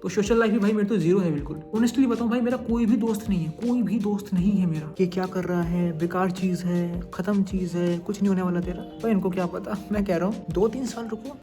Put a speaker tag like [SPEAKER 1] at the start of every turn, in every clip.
[SPEAKER 1] तो social life भी भाई मेरे तो जीरो है बिल्कुल। ऑनेस्टली बताऊं भाई, मेरा कोई भी दोस्त नहीं है, कोई भी दोस्त नहीं है मेरा। ये क्या कर रहा है, बेकार चीज है, खत्म चीज है, कुछ नहीं होने वाला तेरा भाई, इनको क्या पता। मैं कह रहा हूँ 2-3 साल रुको।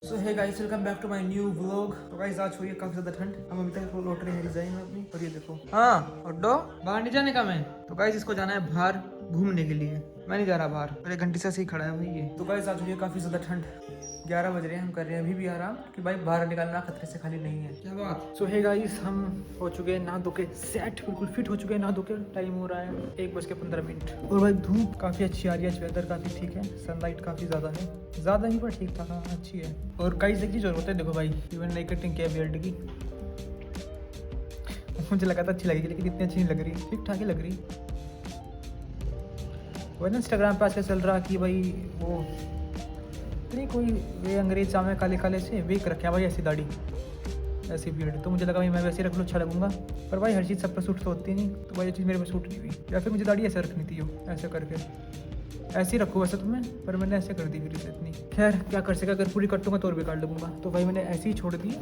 [SPEAKER 1] So hey guys, welcome back to my new vlog. तो गाइस आज हो रही है काफी ज्यादा ठंड, हम अभी तक लौट रहे हैं रिजाइन में अपनी। और ये देखो, हाँ ऑड्डो बाहर नहीं जाने का मैं। तो गाइस इसको जाना है बाहर घूमने के लिए, मैं नहीं जा रहा बाहर, मेरे घंटे से ऐसे ही खड़ा है भाई ये। तो गाइस आज हो रही है काफी ज्यादा ठंड, 11 बज रहे हैं, हम कर रहे हैं अभी भी आराम कि भाई बाहर निकलना खतरे से खाली नहीं है। क्या बात। सो हे गाइस, हम हो चुके हैं नहा धो के सेट, बिल्कुल फिट हो चुके हैं नहा धो के। टाइम हो रहा है 1:15। और भाई धूप काफ़ी अच्छी आ रही है, वेदर काफ़ी ठीक है, सनलाइट काफ़ी ज़्यादा है, ज़्यादा नहीं पर ठीक ठाक हाँ अच्छी है। और गाइस एक चीज़ और होता है, देखो भाई इवन नई कटिंग किया बियर्ड की, मुझे लगा था अच्छी लगेगी लेकिन इतनी अच्छी नहीं लग रही, ठीक ठाक ही लग रही। वही इंस्टाग्राम पे आजकल चल रहा कि भाई वो नहीं कोई वे अंग्रेज जामे काले काले से वे कर रखे हैं भाई ऐसी दाढ़ी ऐसी बियर्ड। तो मुझे लगा भाई मैं वैसे ही रख लूँ, अच्छा लगूंगा। पर भाई हर चीज़ सब पर सूट तो होती नहीं, तो भाई ये चीज़ मेरे पे सूट नहीं हुई। या फिर मुझे दाढ़ी ऐसे रखनी थी, ऐसे करके ऐसे ही रखो वैसे तुम्हें, पर मैंने ऐसे कर दी फिर इसे इतनी। खैर क्या कर सका, अगर पूरी कटूंगा तो और भी काट लगूंगा। तो भाई मैंने ऐसे ही छोड़ दी,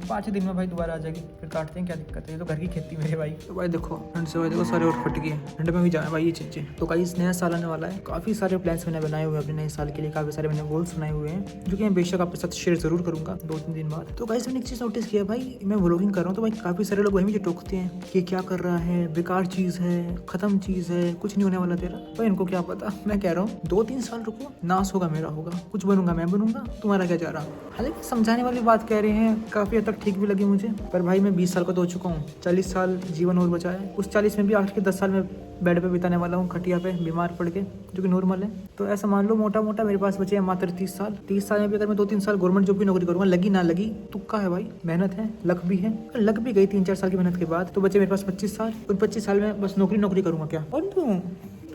[SPEAKER 1] 5 दिन में भाई दोबारा आ जाएगी, फिर काटते हैं, क्या दिक्कत है, ये तो घर की खेती मेरे भाई। तो भाई देखो ठंड से भाई देखो सारे और फट गए, ठंड में भी जाए भाई ये चीज़ें। तो भाई इस नया साल आने वाला है, काफ़ी सारे प्लान्स मैंने बनाए हुए हैं अपने नए साल के लिए, काफ़ी सारे मैंने गोल्स बनाए हुए हैं जो कि मैं बेशक आपके साथ शेयर जरूर करूँगा 2-3 दिन बाद। तो गाइस मैंने एक चीज़ नोटिस किया भाई, मैं व्लॉगिंग कर रहा हूँ तो भाई काफ़ी सारे लोग वही मुझे टोकते हैं कि क्या कर रहा है, बेकार चीज़ है, खत्म चीज़ है, कुछ नहीं होने वाला तेरा भाई, इनको क्या पता। मैं कह रहा हूँ 2-3 साल रुको, नाश होगा मेरा होगा, कुछ बनूंगा मैं बनूंगा, तुम्हारा क्या जा रहा। हालांकि समझाने वाली बात कह रहे हैं, काफ़ी हद तक ठीक भी लगी मुझे। पर भाई मैं 20 साल का तो हो चुका हूँ, 40 साल जीवन और बचा है। उस 40 में भी आखिर के 10 साल में बेड पे बिताने वाला हूँ, खटिया पे बीमार पड़ के, जो कि नॉर्मल है। तो ऐसा मान लो मोटा मोटा मेरे पास बचे हैं मात्र 30 साल। 30 साल में भी अगर मैं 2-3 साल गवर्नमेंट जॉब की नौकरी करूँगा, लगी ना लगी तुक्का है भाई, मेहनत है, लक भी है। लग भी गई 3-4 साल की मेहनत के बाद, तो बचे मेरे पास 25 साल। उन 25 साल में बस नौकरी करूँगा क्या, और तो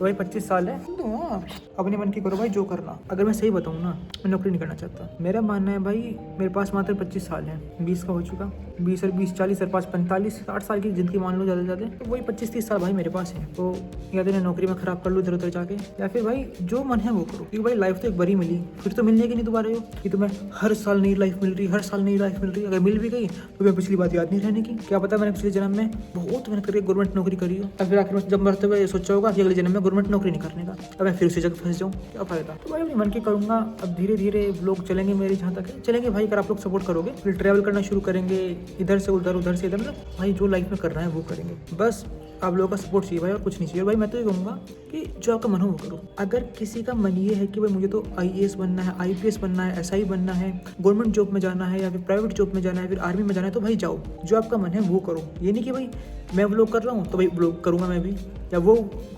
[SPEAKER 1] भाई 25 साल है, तो अपने मन की करो भाई जो करना। अगर मैं सही बताऊँ ना, मैं नौकरी नहीं करना चाहता। मेरा मानना है भाई मेरे पास मात्र 25 साल है, 20 का हो चुका, 20 और 20 40 और 5 45 60 साल की जिंदगी मान लो ज़्यादा से ज़्यादा, तो वही 25-30 साल भाई मेरे पास है। तो या तो नौकरी में ख़राब कर लूँ इधर उधर जाके, या फिर भाई जो मन है वो करो, क्योंकि भाई लाइफ तो एक बारी मिली, फिर तो मिलने की नहीं दोबारा हो कि तुम्हें हर साल नई लाइफ मिल रही, हर साल नई लाइफ मिल रही। अगर मिल भी गई तो मैं पिछली बात याद नहीं रहने की। क्या पता मैंने पिछले जन्म में बहुत मेहनत करके गवर्नमेंट नौकरी करी हो, और फिर आखिर में जब मरते हुए सोचा होगा कि अगले जन्म में गवर्नमेंट नौकरी नहीं करने का, अब मैं फिर उसी जगह फंस जाऊँ, क्या फायदा। तो भाई अपने मन के करूँगा। अब धीरे धीरे लोग चलेंगे मेरे, जहाँ तक चलेंगे भाई, अगर आप लोग सपोर्ट करोगे फिर ट्रैवल करना शुरू करेंगे, इधर से उधर उधर से इधर, मतलब भाई जो लाइफ में करना है वो करेंगे। बस आप लोगों का सपोर्ट चाहिए भाई, और कुछ नहीं चाहिए। भाई मैं तो ये कहूँगा कि जो आपका मन हो वो करो। अगर किसी का मन ये है कि भाई मुझे तो IAS बनना है, IPS बनना है, SI बनना है, गवर्नमेंट जॉब में जाना है, या फिर प्राइवेट जॉब में जाना है, फिर आर्मी में जाना है, तो भाई जाओ, जो आपका मन है वो करो। ये नहीं कि भाई मैं व्लॉग कर रहा हूँ तो भाई व्लॉग करूँगा मैं भी, या वो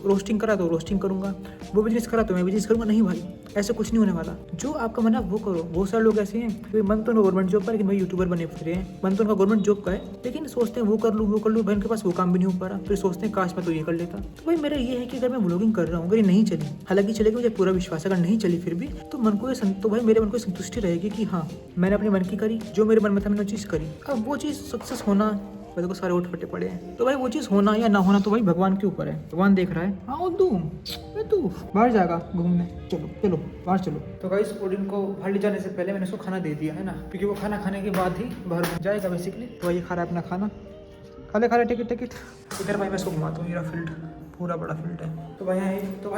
[SPEAKER 1] रोस्टिंग करा तो रोस्टिंग करूँगा, वो बिजनेस करा तो मैं बिजनेस करूँगा। नहीं भाई, ऐसा कुछ नहीं होने वाला। जो आपका मन है वो करो। बहुत सारे लोग ऐसे हैं भाई, मन तो उनका गवर्नमेंट जॉब का, लेकिन भाई यूट्यूबर बने फिर हैं, मन तो उनका गवर्नमेंट जॉब का है, लेकिन सोचते हैं वो कर लूँ भाई, उनके पास वो काम भी नहीं हो पा रहा, फिर सोचते हैं काश मैं तो ये कर लेता। तो भाई मेरा ये है कि अगर मैं व्लॉगिंग कर रहा हूँ, अगर ये नहीं चली, हालांकि चलेगी, मुझे पूरा विश्वास है, अगर नहीं चली फिर भी तो मन को तो भाई मेरे मन को संतुष्टि रहेगी कि हाँ मैंने अपने मन की करी, जो मेरे मन में था मैंने वो चीज़ करी। अब वो चीज़ सक्सेस होना, वैसे को सारे उठ फटे पड़े हैं, तो भाई वो चीज़ होना या ना होना तो भाई भगवान के ऊपर है, भगवान देख रहा है। हाँ तू बाहर जाएगा घूमने, चलो चलो बाहर चलो। तो गाइस ओडिन को बाहर ले जाने से पहले मैंने उसको खाना दे दिया है ना, क्योंकि वो खाना खाने के बाद ही बाहर जाएगा बेसिकली। तो ये खा रहा है अपना खाना, खा ले टिकट। इधर भाई मैं इसको घुमाता हूँ, मेरा फील्ड पूरा बड़ा फील्ड है। तो भाई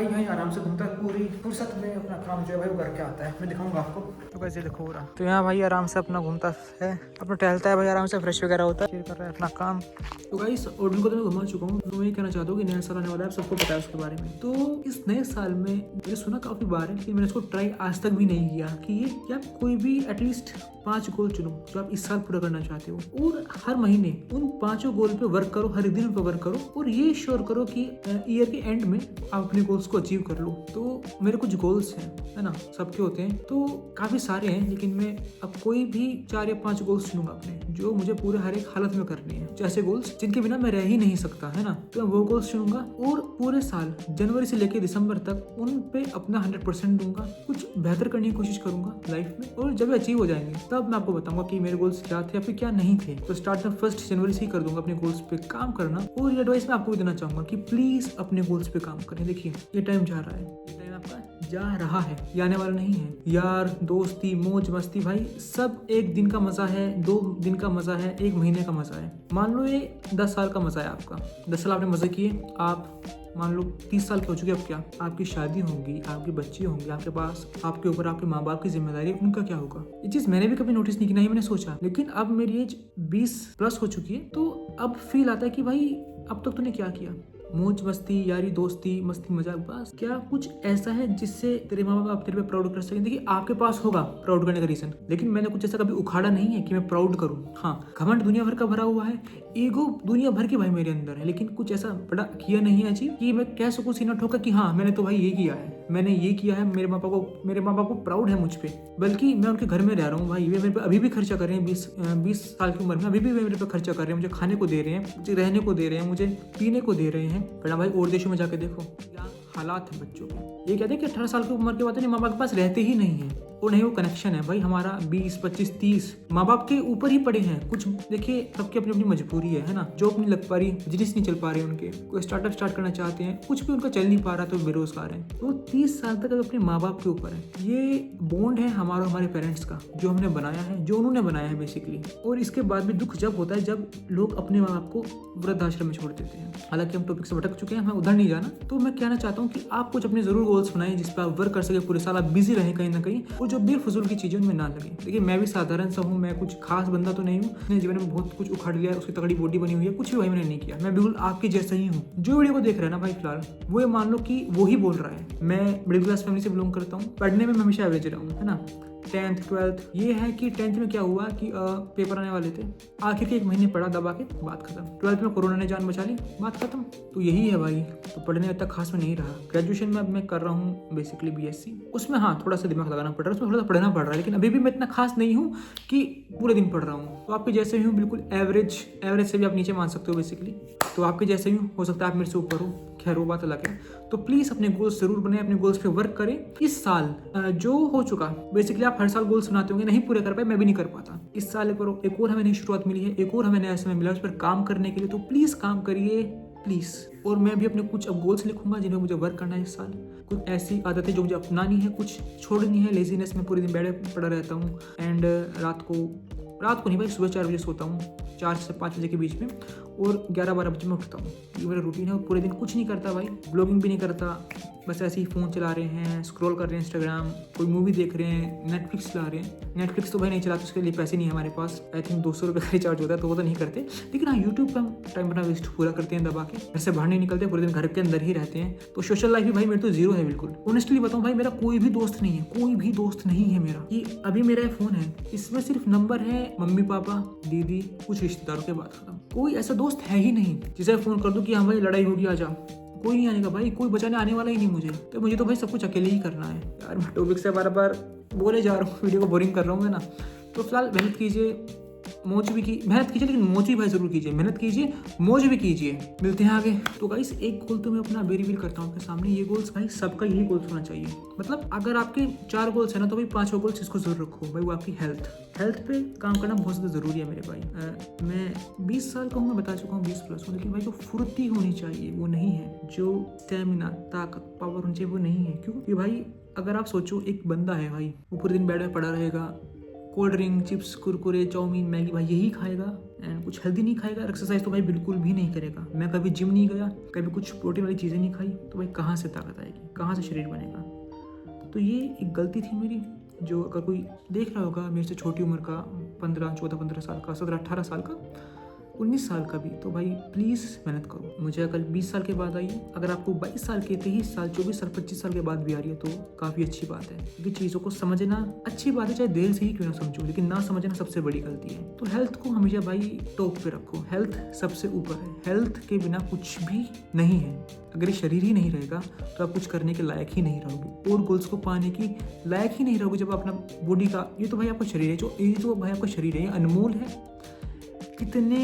[SPEAKER 1] यहाँ आराम से घूमता है, पूरी फुर्सत में अपना काम जो है भाई वो करके आता है, मैं दिखाऊंगा आपको। तो कैसे देखो हो रहा, तो यहाँ भाई आराम से अपना घूमता है, अपना टहलता है भाई, आराम से फ्रेश वगैरह होता है, फिर कर रहा है अपना काम। तो गाइस ओडिन को तो मैं घुमा चुका हूँ, तो मैं ये कहना चाहता हूँ कि नया साल आने वाला है, सबको पता है उसके बारे में। तो इस नए साल में मैंने सुना काफी बार है, लेकिन मैंने इसको ट्राई आज तक भी नहीं किया कि ये क्या कोई भी एटलीस्ट 5 गोल चुनो जो आप इस साल पूरा करना चाहते हो, और हर महीने उन 5 गोल पे वर्क करो, हर एक दिन पे वर्क करो, और ये श्योर करो कि ईयर के एंड में आप अपने गोल्स को अचीव कर लो। तो मेरे कुछ गोल्स हैं, है ना, सबके होते हैं, तो काफी सारे हैं, लेकिन मैं अब कोई भी 4 या 5 गोल्स चुनूंगा अपने, जो मुझे पूरे हर एक हालत में करने हैं, जैसे गोल्स जिनके बिना मैं रह ही नहीं सकता, है ना। तो मैं वो गोल्स चुनूंगा, और पूरे साल जनवरी से लेकर दिसंबर तक उन पे अपना 100% दूंगा, कुछ बेहतर करने की कोशिश करूंगा लाइफ में, और जब अचीव हो जाएंगे तब मैं आपको बताऊंगा कि मेरे गोल्स क्या थे या फिर क्या नहीं थे। तो स्टार्ट में 1 जनवरी से ही कर दूंगा अपने गोल्स पे काम करना। और ये एडवाइस मैं आपको भी देना चाहूंगा कि प्लीज अपने गोल्स पे काम करें। देखिए ये टाइम जा रहा है, ये टाइम आपका जा रहा है, ये आने वाला नहीं है। यार दोस्ती मौज मस्ती भाई सब एक दिन का मज़ा है, 2 दिन का मज़ा है, 1 महीने का मज़ा है। मान लो ये 10 साल का मज़ा है आपका, 10 साल आपने मज़े किए, आप मान लो 30 साल के हो चुके, अब क्या आपकी शादी होगी, आपके बच्चे होंगे, आपके पास आपके ऊपर आपके माँ बाप की जिम्मेदारी है, उनका क्या होगा। ये चीज़ मैंने भी कभी नोटिस नहीं की, ना ही मैंने सोचा, लेकिन अब मेरी एज 20 प्लस हो चुकी है, तो अब फील आता है कि भाई अब तक तूने क्या किया, मौज मस्ती, यारी दोस्ती, मस्ती मजाक, बस क्या कुछ ऐसा है जिससे तेरे माँ बाप तेरे पे प्राउड कर सकें। देखिए आपके पास होगा प्राउड करने का रीजन, लेकिन मैंने कुछ ऐसा कभी उखाड़ा नहीं है कि मैं प्राउड करूँ। हाँ, घमंड दुनिया भर का भरा हुआ है, ईगो दुनिया भर की भाई मेरे अंदर है, लेकिन कुछ ऐसा बड़ा किया नहीं है अचीव कि मैं कह सकूँ सीना ठोका कि हाँ मैंने तो भाई ये किया है, मैंने ये किया है, मेरे माँ बाप को प्राउड है मुझ पे। बल्कि मैं उनके घर में रह रहा हूँ भाई, वे मेरे पे अभी भी खर्चा कर रहे हैं, 20 साल की उम्र में अभी भी मेरे पे खर्चा कर रहे हैं, मुझे खाने को दे रहे हैं, मुझे रहने को दे रहे हैं, मुझे पीने को दे रहे हैं। बड़ा भाई और देशों में जाके देखो क्या हालात है बच्चों के। ये कहते हैं कि 18 साल की उम्र के बाद माँ बाप के पास रहते ही नहीं है, और नहीं वो कनेक्शन है भाई। हमारा 20, 25, 30 माँ बाप के ऊपर ही पड़े हैं। कुछ देखिए सबकी अपनी अपनी मजबूरी है ना, जॉब नहीं लग पा रही, बिजनेस नहीं चल पा रहे उनके, कोई स्टार्टअप स्टार्ट करना चाहते हैं, कुछ भी उनका चल नहीं पा रहा तो बेरोजगार है। तो 30 साल तक अपने माँ बाप के ऊपर है। ये बॉन्ड है हमारा हमारे पेरेंट्स का, जो हमने बनाया है, जो उन्होंने बनाया है बेसिकली। और इसके बाद भी दुख जब होता है जब लोग अपने माँ बाप को वृद्धाश्रम में छोड़ देते हैं। हालांकि हम टॉपिक से भटक चुके हैं, हमें उधर नहीं जाना। तो मैं कहना चाहता हूँ कि आप कुछ अपने जरूर गोल्स बनाएं जिस पर आप वर्क कर सके, पूरे साल आप बिजी रहें कहीं ना कहीं, और जो बेफजूल की चीजें उनमें ना लगे। देखिए मैं भी साधारण सा हूँ, मैं कुछ खास बंदा तो नहीं हूँ, अपने जीवन में बहुत कुछ उखाड़ लिया है, उसकी तगड़ी बॉडी बनी हुई है, कुछ भी भाई मैंने नहीं किया। मैं बिल्कुल आपके जैसा ही हूँ। जो वीडियो को देख रहे हैं ना भाई फिलहाल, वो ये मान लो कि वो ही बोल रहा है। मैं मिडिल क्लास फैमिली से बिलोंग करता हूँ, पढ़ने में मैं हमेशा एवरेज रहा हूँ, है ना। 10th 12th ये है कि 10th में क्या हुआ कि पेपर आने वाले थे, आखिर के 1 महीने पढ़ा, दबा के बात खत्म। 12th में कोरोना ने जान बचा ली, बात खत्म। तो यही है भाई, तो पढ़ने में तक खास में नहीं रहा। ग्रेजुएशन में अब मैं कर रहा हूँ बेसिकली BSc, उसमें हाँ थोड़ा सा दिमाग लगाना पड़ रहा है, उसमें थोड़ा सा पढ़ना पड़ रहा है, लेकिन अभी भी मैं इतना खास नहीं हूँ कि पूरे दिन पढ़ रहा हूँ। तो आपके जैसे ही हूँ, बिल्कुल एवरेज से भी आप नीचे मान सकते हो बेसिकली। तो आपके जैसे ही हो सकता है आप मेरे से ऊपर हो, खैर वो बात अलग है। तो प्लीज़ अपने गोल्स जरूर बनाएं, अपने गोल्स पे वर्क करें। इस साल जो हो चुका, बेसिकली आप हर साल गोल्स बनाते होंगे, नहीं पूरे कर पाए, मैं भी नहीं कर पाता। इस साल एक और हमें नई शुरुआत मिली है, एक और हमें नया समय मिला उस पर काम करने के लिए। तो प्लीज़ काम करिए प्लीज़। और मैं भी अपने कुछ अब गोल्स लिखूंगा जिन्हें मुझे वर्क करना है इस साल। कुछ ऐसी आदतें जो मुझे अपनानी है, कुछ छोड़नी है। लेजीनेस में पूरे दिन बैठे पड़ा रहता हूँ, एंड रात को नहीं भाई, सुबह 4 बजे सोता हूँ, 4 से 5 बजे के बीच में, और 11-12 बजे मैं उठता हूँ। ये मेरा रूटीन है। पूरे दिन कुछ नहीं करता भाई, ब्लॉगिंग भी नहीं करता, बस ऐसे ही फ़ोन चला रहे हैं, स्क्रॉल कर रहे हैं इंस्टाग्राम, कोई मूवी देख रहे हैं, नेटफ्लिक्स चला रहे हैं। नेटफ्लिक्स तो भाई नहीं चलाते, उसके लिए पैसे नहीं है हमारे पास। आई थिंक 200 रुपये का रिचार्ज होता है, तो वो तो नहीं करते। लेकिन हाँ, यूट्यूब पर हम टाइम अपना वेस्ट पूरा करते हैं दबा के, घर से बाहर नहीं निकलते, पूरे दिन घर के अंदर ही रहते हैं। तो सोशल लाइफ भी भाई मेरे तो जीरो है बिल्कुल। ऑनेस्टली बताऊँ भाई, मेरा कोई भी दोस्त नहीं है, कोई भी दोस्त नहीं है मेरा। ये अभी मेरा फ़ोन है, इसमें सिर्फ नंबर है मम्मी पापा, दीदी, कुछ रिश्तेदारों के बाद खत्म। कोई ऐसा दोस्त है ही नहीं जिसे फ़ोन कर दूँ कि हाँ भाई लड़ाई होगी आ जाओ। कोई नहीं आने का भाई, कोई बचाने आने वाला ही नहीं मुझे। तो मुझे तो भाई सब कुछ अकेले ही करना है यार। मैं टॉपिक से बार बार बोले जा रहा हूँ, वीडियो को बोरिंग कर रहा हूँ, है ना। तो फिलहाल मेहनत कीजिए, मौज कीजिए, लेकिन मौज भी भाई जरूर कीजिए। मेहनत कीजिए, मौज भी कीजिए। मिलते हैं आगे। तो गाइस एक गोल तो मैं अपना रिवील करता हूँ आपके सामने। ये गोल्स भाई सबका यही गोल्स होना चाहिए। मतलब अगर आपके 4 गोल्स है ना, तो भाई 5 गोल्स इसको जरूर रखो भाई। वो आपकी हेल्थ पे काम करना बहुत ज़्यादा ज़रूरी है मेरे भाई। मैं 20 साल का हूँ, मैं बता चुका हूँ 20 प्लस हूँ, लेकिन भाई जो फुर्ती होनी चाहिए वो नहीं है। जो स्टेमिना, ताकत, पावर होनी चाहिए वो नहीं है। क्योंकि भाई अगर आप सोचो, एक बंदा है भाई, वो पूरे दिन बेड में पड़ा रहेगा, cold drink, chips, Kurkure, chow mein, Maggi भाई यही खाएगा, एंड कुछ हेल्दी नहीं खाएगा। एक्सरसाइज तो भाई बिल्कुल भी नहीं करेगा। मैं कभी जिम नहीं गया, कभी कुछ प्रोटीन वाली चीज़ें नहीं खाई, तो भाई कहाँ से ताकत आएगी, कहाँ से शरीर बनेगा। तो ये एक गलती थी मेरी, जो अगर कोई देख रहा होगा मेरे से छोटी उम्र का, 15, 14, 15 साल का, 17, 18 साल का, 19 साल का भी, तो भाई प्लीज़ मेहनत करो। मुझे कल 20 साल के बाद आई है। अगर आपको 22 साल के, 23 साल, 24 साल, 25 साल के बाद भी आ रही है तो काफ़ी अच्छी बात है। क्योंकि चीज़ों को समझना अच्छी बात है, चाहे देर से ही क्यों ना समझो, लेकिन ना समझना सबसे बड़ी गलती है। तो हेल्थ को हमेशा भाई टॉप पे रखो। हेल्थ सबसे ऊपर है। हेल्थ के बिना कुछ भी नहीं है। अगर ये शरीर ही नहीं रहेगा तो आप कुछ करने के लायक ही नहीं रहोगे, और गोल्स को पाने की लायक ही नहीं रहोगे। जब अपना बॉडी का, ये तो भाई आपका शरीर है, जो ये तो भाई आपका शरीर है, ये अनमोल है। कितने,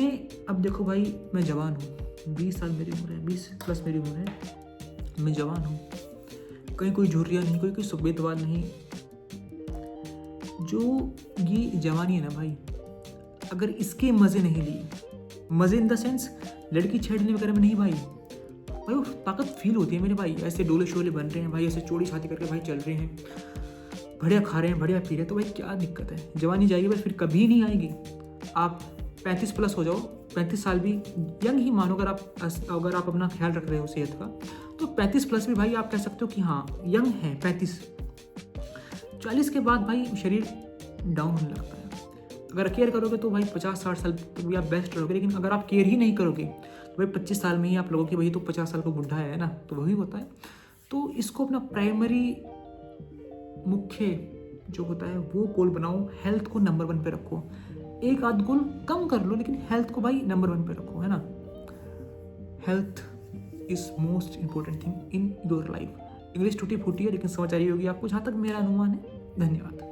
[SPEAKER 1] अब देखो भाई मैं जवान हूँ, 20 साल मेरी उम्र है, 20 प्लस मेरी उम्र है, मैं जवान हूँ, कहीं कोई झुर्रिया नहीं, कोई सुबेदवार नहीं। जो ये जवानी है ना भाई, अगर इसके मज़े नहीं लिए, मज़े इन द सेंस लड़की छेड़ने वगैरह में नहीं भाई, भाई वो ताकत फील होती है मेरे भाई। ऐसे डोले शोले बन रहे हैं भाई, ऐसे चौड़ी छाती करके भाई चल रहे हैं, बढ़िया खा रहे हैं, बढ़िया पी रहे हैं, तो भाई क्या दिक्कत है। जवानी जाएगी बस, फिर कभी नहीं आएगी। आप 35 प्लस हो जाओ, 35 साल भी यंग ही मानो। अगर आप अपना ख्याल रख रहे हो सेहत का, तो 35 प्लस भी भाई आप कह सकते हो कि हाँ यंग है 35। 40 के बाद भाई शरीर डाउन होने लगता है। अगर केयर करोगे तो भाई 50-60 साल तक भी आप बेस्ट रहोगे, लेकिन अगर आप केयर ही नहीं करोगे तो भाई 25 साल में ही आप लोगों की वही तो 50 साल का बुढ़ा है ना, तो वही होता है। तो इसको अपना प्राइमरी मुख्य जो होता है वो गोल बनाओ, हेल्थ को नंबर 1 पे रखो। एक आध गोल कम कर लो, लेकिन हेल्थ को भाई नंबर 1 पे रखो, है ना। Health is most important thing in your life. English टूटी फूटी है, लेकिन समझ आ रही होगी आपको जहाँ तक मेरा अनुमान है। धन्यवाद।